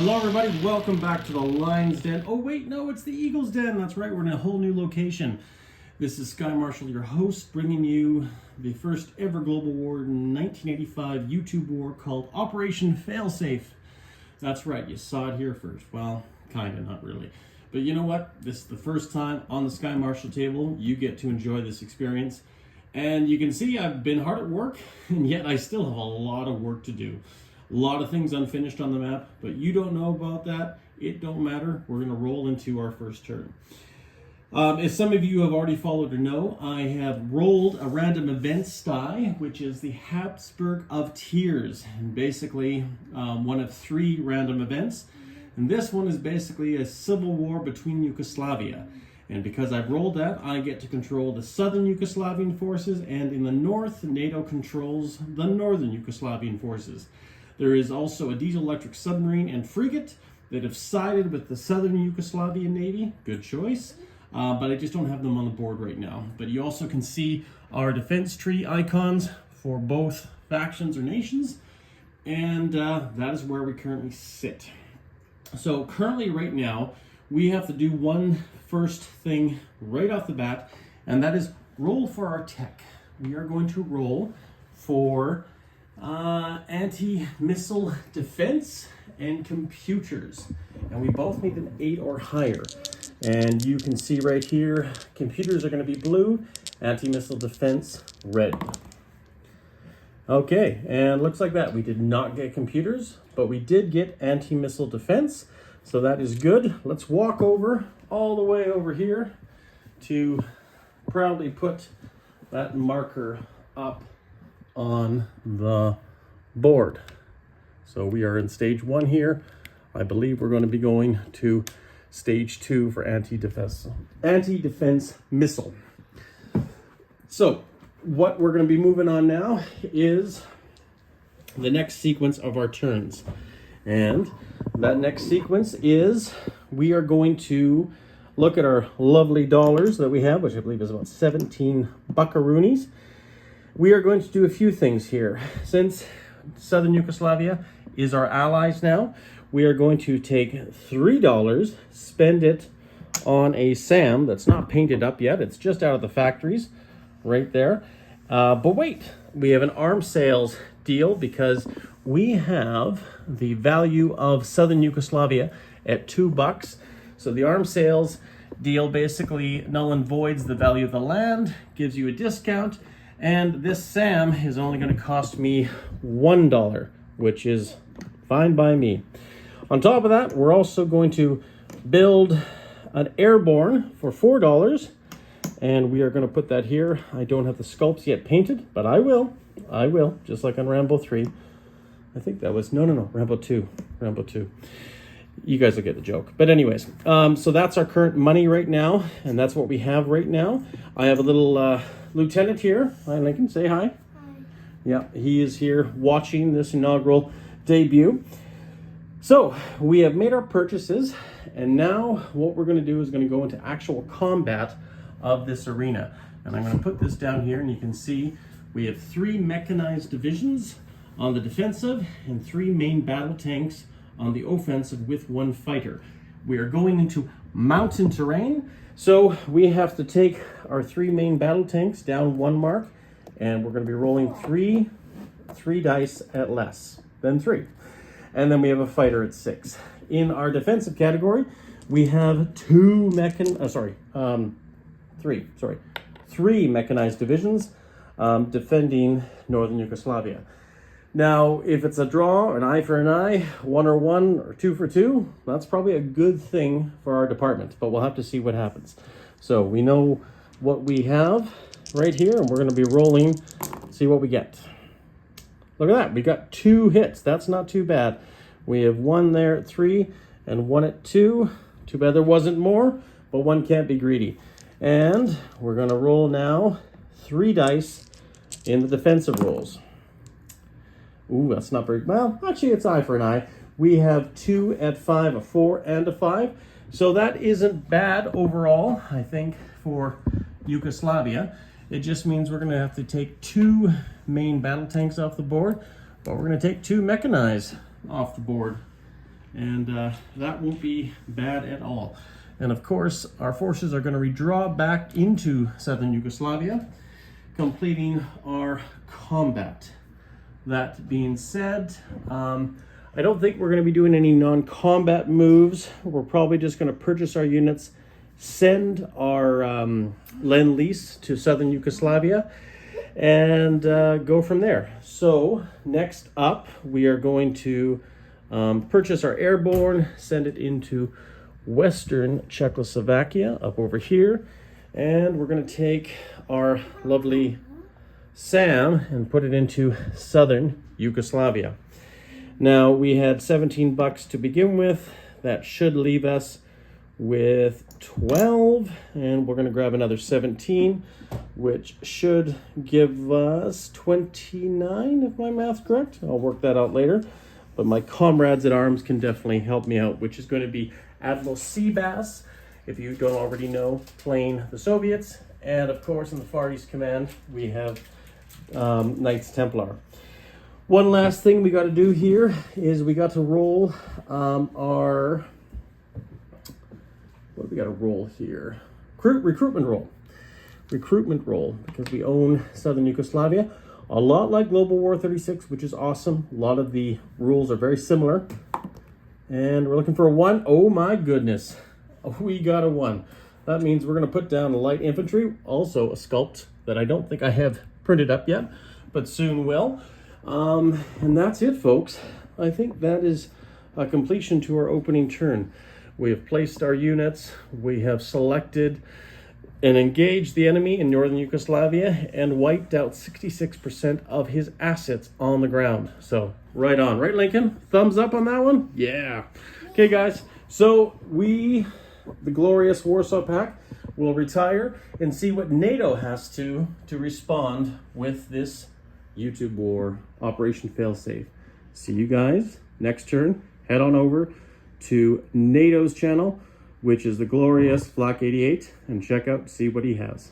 Hello everybody, welcome back to the Lion's Den. Oh wait, no, it's the Eagle's Den. That's right, we're in a whole new location. This is Sky Marshall, your host, bringing you the first ever global war in 1985 YouTube war called Operation Failsafe. That's right, you saw it here first. Well, kinda, not really. But you know what? This is the first time on the Sky Marshall table you get to enjoy this experience. And you can see I've been hard at work, and yet I still have a lot of work to do. A lot of things unfinished on the map, but you don't know about that. It don't matter. We're going to roll into our first turn. As some of you have already followed or know, I have rolled a random events die, which is the Habsburg of Tears, and basically one of three random events. And this one is basically a civil war between Yugoslavia. And because I've rolled that, I get to control the southern Yugoslavian forces, and in the north, NATO controls the northern Yugoslavian forces. There is also a diesel-electric submarine and frigate that have sided with the southern Yugoslavian Navy. Good choice. But I just don't have them on the board right now. But you also can see our defense tree icons for both factions or nations. And that is where we currently sit. So currently right now, we have to do one first thing right off the bat, and that is roll for our tech. We are going to roll for anti-missile defense and computers, and we both need an 8 or higher. And you can see right here, computers are going to be blue, anti-missile defense red. Okay, and looks like that we did not get computers, but we did get anti-missile defense, so that is good. Let's walk over all the way over here to proudly put that marker up on the board. So we are in stage 1 here. I believe we're going to be going to stage 2 for anti-defense missile. So what we're going to be moving on now is the next sequence of our turns. And that next sequence is we are going to look at our lovely dollars that we have, which I believe is about 17 buckaroonies. We are going to do a few things here. Since Southern Yugoslavia is our allies now, we are going to take $3, spend it on a SAM that's not painted up yet. It's just out of the factories right there. But wait, we have an arms sales deal because we have the value of Southern Yugoslavia at $2. So the arms sales deal basically null and voids the value of the land, gives you a discount, and this SAM is only going to cost me $1, which is fine by me. On top of that, we're also going to build an airborne for $4, and we are going to put that here. I don't have the sculpts yet painted, but I will, just like on Rambo 3. I think that was, no, Rambo 2. You guys will get the joke. But anyways, so that's our current money right now, and that's what we have right now. I have a little lieutenant here. Hi, Lincoln. Say hi. Hi. Yeah, he is here watching this inaugural debut. So we have made our purchases, and now what we're going to do is going to go into actual combat of this arena. And I'm going to put this down here, and you can see we have 3 mechanized divisions on the defensive and 3 main battle tanks on the offensive with 1 fighter. We are going into mountain terrain, so we have to take our 3 main battle tanks down 1 mark, and we're going to be rolling 3 dice at less than 3. And then we have a fighter at 6. In our defensive category, we have 3 mechanized divisions defending northern Yugoslavia. Now, if it's a draw, an eye for an eye, 1 or 1, or 2 for 2, that's probably a good thing for our department, but we'll have to see what happens. So we know what we have right here, and we're going to be rolling, see what we get. Look at that, we got 2 hits. That's not too bad. We have 1 there at 3 and 1 at 2. Too bad there wasn't more, but 1 can't be greedy. And we're going to roll now 3 dice in the defensive rolls. Ooh, that's not very, well, actually it's eye for an eye. We have 2 at 5, a 4 and a 5. So that isn't bad overall, I think, for Yugoslavia. It just means we're going to have to take 2 main battle tanks off the board, but we're going to take 2 mechanized off the board. and that won't be bad at all. And of course, our forces are going to redraw back into southern Yugoslavia, completing our combat. That being said, I don't think we're going to be doing any non-combat moves. We're probably just going to purchase our units, send our Lend-Lease to southern Yugoslavia, and go from there. So next up, we are going to purchase our airborne, send it into western Czechoslovakia up over here, and we're going to take our lovely Sam and put it into southern Yugoslavia. Now we had $17 to begin with. That should leave us with 12, and we're going to grab another 17, which should give us 29 if my math's correct. I'll work that out later, but my comrades at arms can definitely help me out, which is going to be Admiral Seabass, if you don't already know, playing the Soviets, and of course in the Far East Command we have Knights Templar. One last thing we got to do here is we got to roll our, what do we got to roll here? Recruitment roll, because we own southern Yugoslavia. A lot like Global War 36, which is awesome. A lot of the rules are very similar. And we're looking for a 1. Oh my goodness. We got a 1. That means we're going to put down a light infantry, also a sculpt that I don't think I have printed up yet, but soon will. And that's it, folks. I think that is a completion to our opening turn. We have placed our units. We have selected and engaged the enemy in northern Yugoslavia and wiped out 66% of his assets on the ground. So right on, right, Lincoln? Thumbs up on that one? Yeah. Okay, guys. So we, the glorious Warsaw Pact, will retire and see what NATO has to respond with this YouTube war, Operation Failsafe. See you guys next turn. Head on over to NATO's channel, which is the glorious Flak 88, and check out, see what he has.